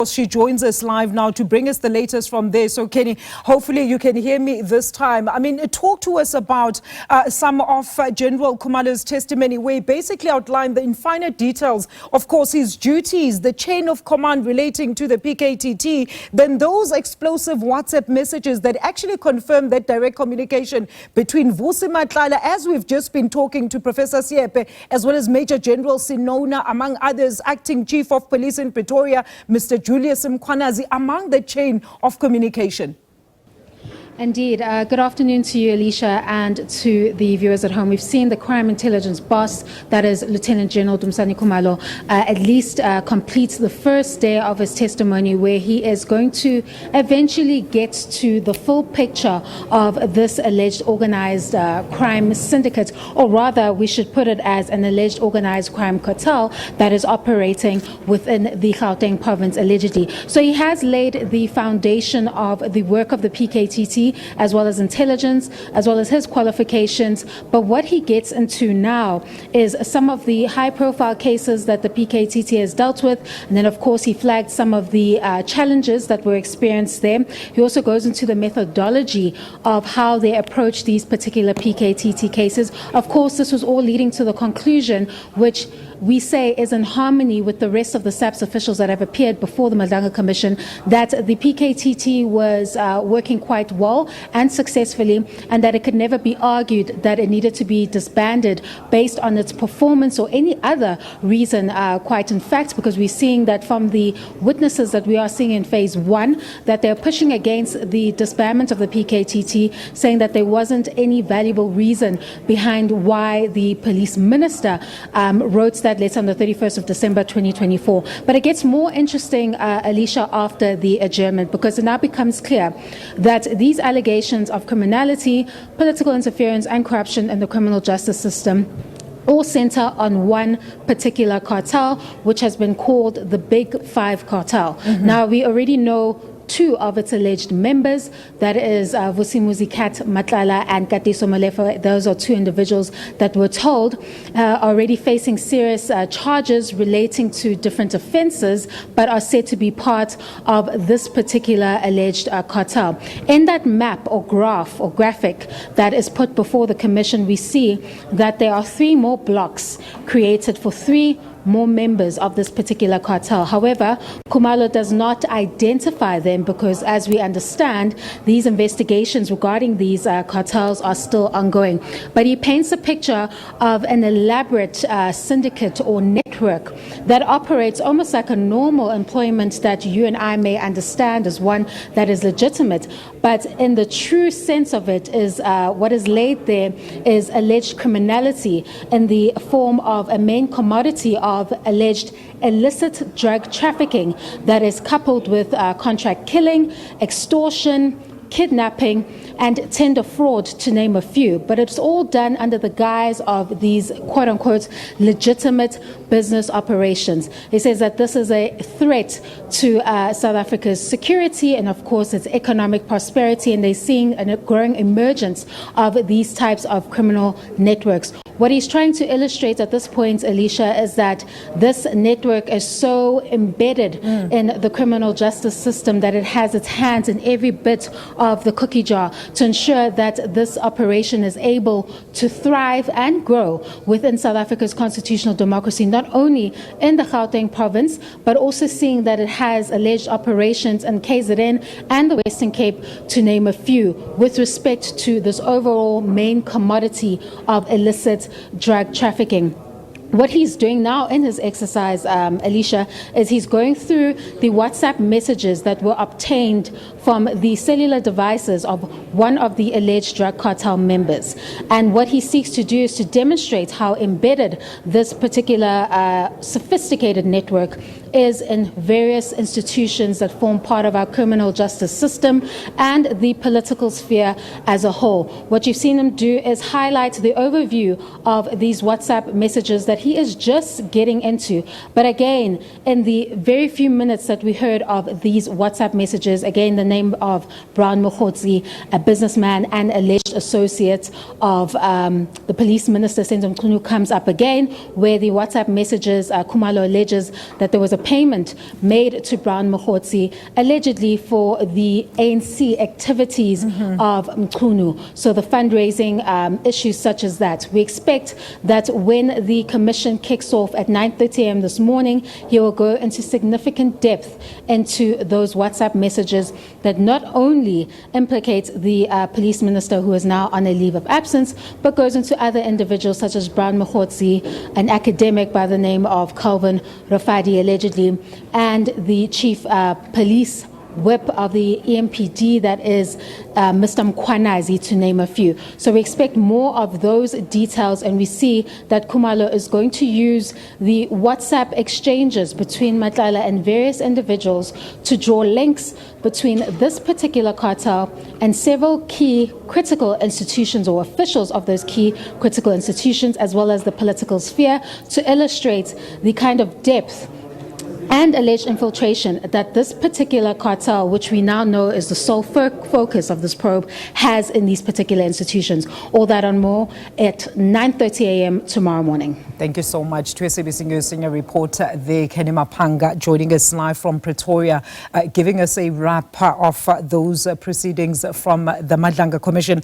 She joins us live now to bring us the latest from there. So, Kenny, hopefully you can hear me this time. I mean, talk to us about some of General Khumalo's testimony, where he basically outlined the infinite details, of course, his duties, the chain of command relating to the PKTT, then those explosive WhatsApp messages that actually confirm that direct communication between Matlala, as we've just been talking to Professor Siepe, as well as Major General Sinona, among others, Acting Chief of Police in Pretoria, Mr. Julius Mkhwanazi, among the chain of communication. Indeed. Good afternoon to you, Alicia, and to the viewers at home. We've seen the crime intelligence boss, that is Lieutenant General Dumisani Khumalo, at least complete the first day of his testimony, where he is going to eventually get to the full picture of this alleged organized crime syndicate, or rather, we should put it as an alleged organized crime cartel that is operating within the Gauteng province, allegedly. So he has laid the foundation of the work of the PKTT, as well as intelligence, as well as his qualifications. But what he gets into now is some of the high-profile cases that the PKTT has dealt with. And then, of course, he flagged some of the challenges that were experienced there. He also goes into the methodology of how they approach these particular PKTT cases. Of course, this was all leading to the conclusion, which we say is in harmony with the rest of the SABC officials that have appeared before the Madlanga Commission, that the PKTT was working quite well and successfully, and that it could never be argued that it needed to be disbanded based on its performance or any other reason, quite in fact, because we're seeing that from the witnesses that we are seeing in phase one, that they're pushing against the disbandment of the PKTT, saying that there wasn't any valuable reason behind why the police minister wrote that letter on the 31st of December 2024. But it gets more interesting, Alicia, after the adjournment, because it now becomes clear that these allegations of criminality, political interference and corruption in the criminal justice system all center on one particular cartel, which has been called the Big Five cartel. Now, we already know two of its alleged members, that is Vusimuzi, Matlala and Katiso, Molefe. Those are two individuals that were told are already facing serious charges relating to different offenses, but are said to be part of this particular alleged cartel. In that map or graph or graphic that is put before the commission, we see that there are three more blocks created for three more members of this particular cartel. However, Khumalo does not identify them because, as we understand, these investigations regarding these cartels are still ongoing. But he paints a picture of an elaborate syndicate or network that operates almost like a normal employment that you and I may understand as one that is legitimate. But in the true sense of it is what is laid there is alleged criminality in the form of a main commodity of alleged illicit drug trafficking that is coupled with contract killing, extortion, kidnapping and tender fraud, to name a few. But it's all done under the guise of these quote-unquote legitimate business operations. He says that this is a threat to South Africa's security and, of course, its economic prosperity, and they're seeing a growing emergence of these types of criminal networks. What he's trying to illustrate at this point, Alicia, is that this network is so embedded in the criminal justice system that it has its hands in every bit of the cookie jar to ensure that this operation is able to thrive and grow within South Africa's constitutional democracy, not only in the Gauteng province, but also seeing that it has alleged operations in KZN and the Western Cape, to name a few, with respect to this overall main commodity of illicit drug trafficking. What he's doing now in his exercise, Alicia, is he's going through the WhatsApp messages that were obtained from the cellular devices of one of the alleged drug cartel members. And what he seeks to do is to demonstrate how embedded this particular sophisticated network is in various institutions that form part of our criminal justice system and the political sphere as a whole. What you've seen him do is highlight the overview of these WhatsApp messages that he is just getting into. But again, in the very few minutes that we heard of these WhatsApp messages, again, the name of Brown Mokhotsi, a businessman and alleged associate of the police minister, Senzo Mchunu, comes up again, where the WhatsApp messages, Khumalo alleges that there was a payment made to Brown Mokhotsi allegedly for the ANC activities of Mchunu. So the fundraising issues such as that. We expect that when the commission kicks off at 9:30 a.m. this morning, he will go into significant depth into those WhatsApp messages that not only implicate the police minister who is now on a leave of absence, but goes into other individuals such as Brown Mokhotsi, an academic by the name of Calvin Rafadi allegedly, and the chief police whip of the EMPD, that is Mr. Mkwanazi, to name a few. So we expect more of those details, and we see that Khumalo is going to use the WhatsApp exchanges between Matlala and various individuals to draw links between this particular cartel and several key critical institutions or officials of those key critical institutions, as well as the political sphere, to illustrate the kind of depth and alleged infiltration that this particular cartel, which we now know is the sole focus of this probe, has in these particular institutions. All that and more at 9:30 a.m. tomorrow morning. Thank you so much to SABC News senior reporter there, Canny Maphanga, joining us live from Pretoria, giving us a wrap of those proceedings from the Madlanga Commission.